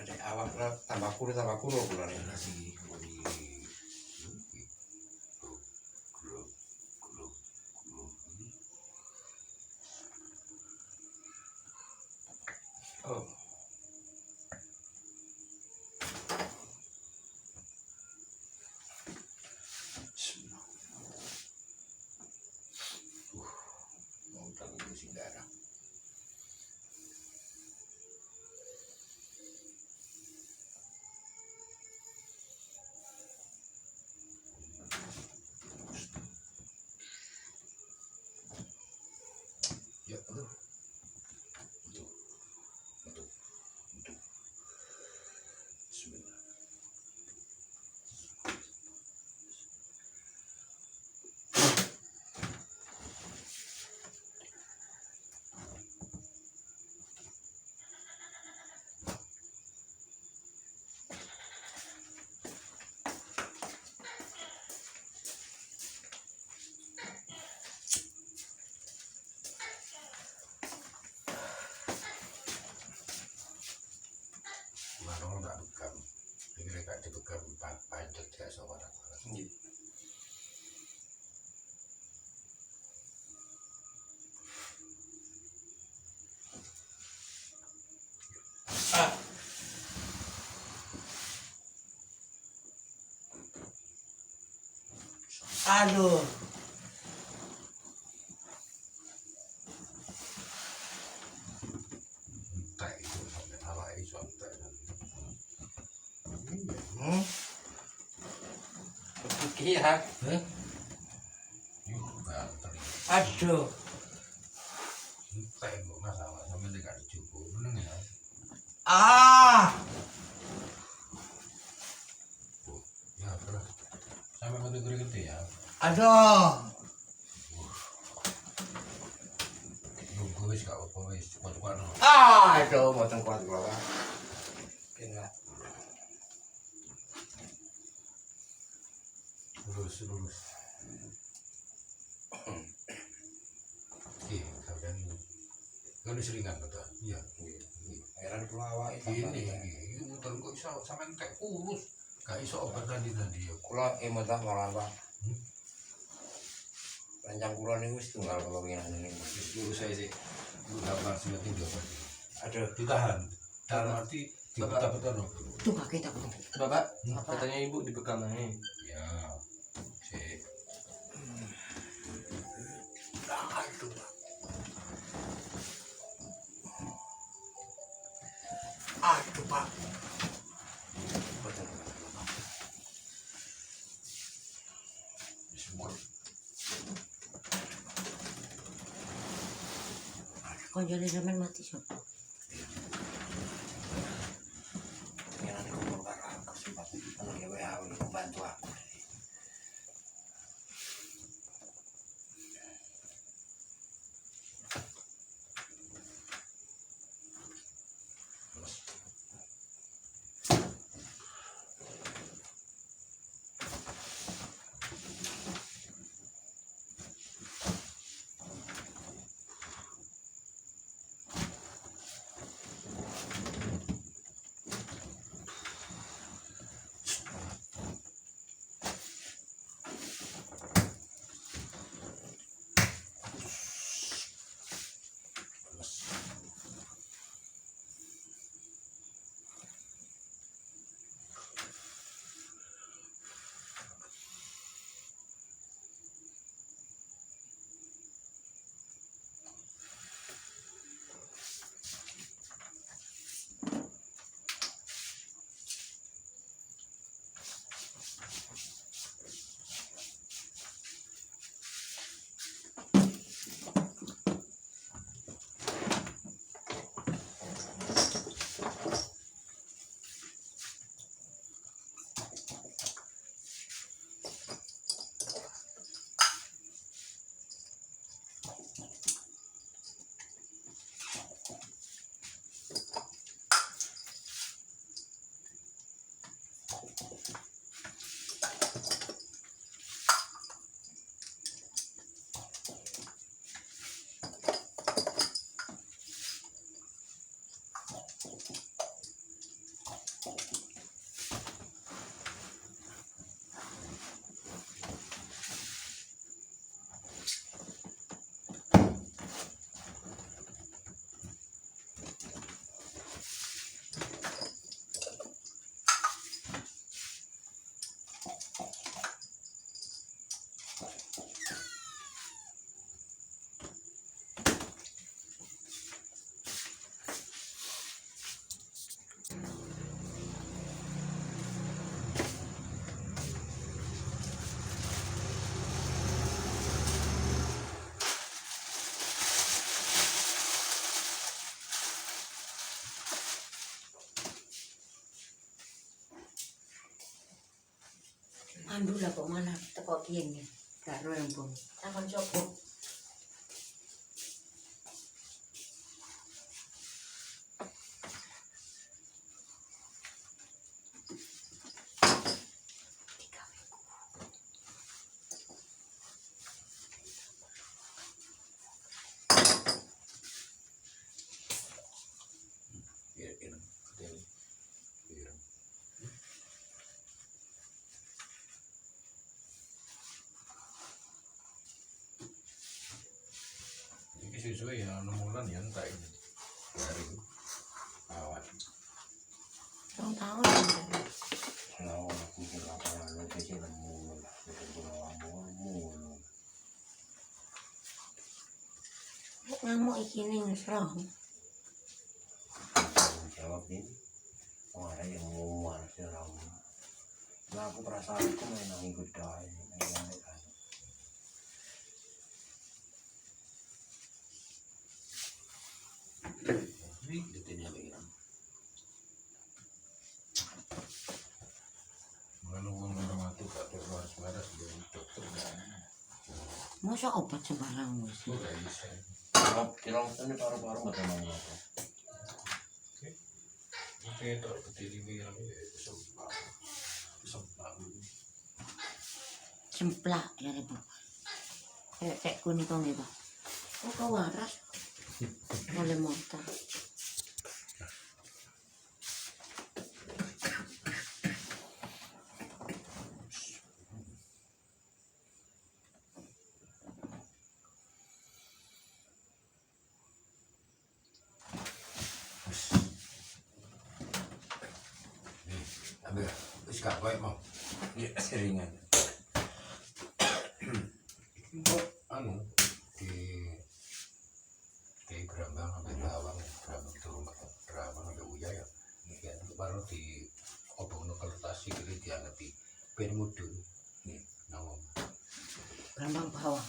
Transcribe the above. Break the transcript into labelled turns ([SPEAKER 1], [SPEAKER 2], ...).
[SPEAKER 1] Ada awak tambah kulo bulan ini.
[SPEAKER 2] nasi
[SPEAKER 1] Oh.
[SPEAKER 2] mau tanggung darah. Ya, aduh. Betul. Bismillah. Marong tak bekam. Ini mereka dibekam pancet ya saudara.
[SPEAKER 1] Aduh.
[SPEAKER 2] Tak itu sampai awak ini sampai.
[SPEAKER 1] Kepikiran.
[SPEAKER 2] Yuk, ganteng.
[SPEAKER 1] Aduh.
[SPEAKER 2] Tak itu masalah sampai tidak dicukup. Meneng ya.
[SPEAKER 1] Ah.
[SPEAKER 2] Ya terus sampai mati gede ya.
[SPEAKER 1] Aduh.
[SPEAKER 2] Nunggu wis gak apa wis kuat-kuat.
[SPEAKER 1] Aduh, mboten kuat kula. Kena.
[SPEAKER 2] Lurus. Iya, sampean kan seringan betul. Iya.
[SPEAKER 1] Heran kula awake
[SPEAKER 2] Ini muter kok iso sampean kayak kurus. Gak iso obat tadi ya.
[SPEAKER 1] kula emetah malah Pak. Rancang kula niku wis tunggal kula wingi niku.
[SPEAKER 2] Lurus saya sih. Lu gak langsung tinggal tadi.
[SPEAKER 1] Aduh,
[SPEAKER 2] Ditahan. Dalam arti diputar-putar.
[SPEAKER 3] Tuh kaget aku.
[SPEAKER 4] Bapak, katanya ibu dibekam ini.
[SPEAKER 2] Ya. Sip.
[SPEAKER 1] aduh. Aduh, Pak. Mboten kuat kula, Pak.
[SPEAKER 2] Semua.
[SPEAKER 3] Konjone sampean mati sapa?
[SPEAKER 1] Pengen kumpul karo aku sempat nang WA bantu aku.
[SPEAKER 3] Andu lah kok malah teko kene. Gak ro rembung. Takon sapa?
[SPEAKER 2] Ya, ini. Iya. Ini sesuai ya, 6 bulan ya entar ini. Dari awal.
[SPEAKER 3] Rong tahun.
[SPEAKER 1] Kalau aku bilang kalau kecil mulu lah, itu pulau mulu.
[SPEAKER 3] Ngamuk iki ning serong.
[SPEAKER 1] Jawab ini, oh ada yang ngomong serang. Nah aku perasaanku memang ikut doa ini, memang kan.
[SPEAKER 2] Ini detailnya lagi. Menunggu mati tak terbatas dari dokter.
[SPEAKER 3] Masa obat sembarang wis.
[SPEAKER 2] Ora bisa.
[SPEAKER 1] Kira ini paru-paru nggak teman apa.
[SPEAKER 2] Oke, tak berdiri bilang sempat.
[SPEAKER 3] Semplak ya Bu. Kayak cek kuning kok nggih, Pak. Oh, kok waras. Boleh motor.
[SPEAKER 2] Ambil, wis gak kowe mau.
[SPEAKER 1] Ya seringan.
[SPEAKER 2] Kok anu di Brambang sampai Lawang, Brambang turun ke Brambang sampai Uya ya. Ya itu baru di obong kertas iki diangepi ben mudun. Nang
[SPEAKER 3] Brambang bawah.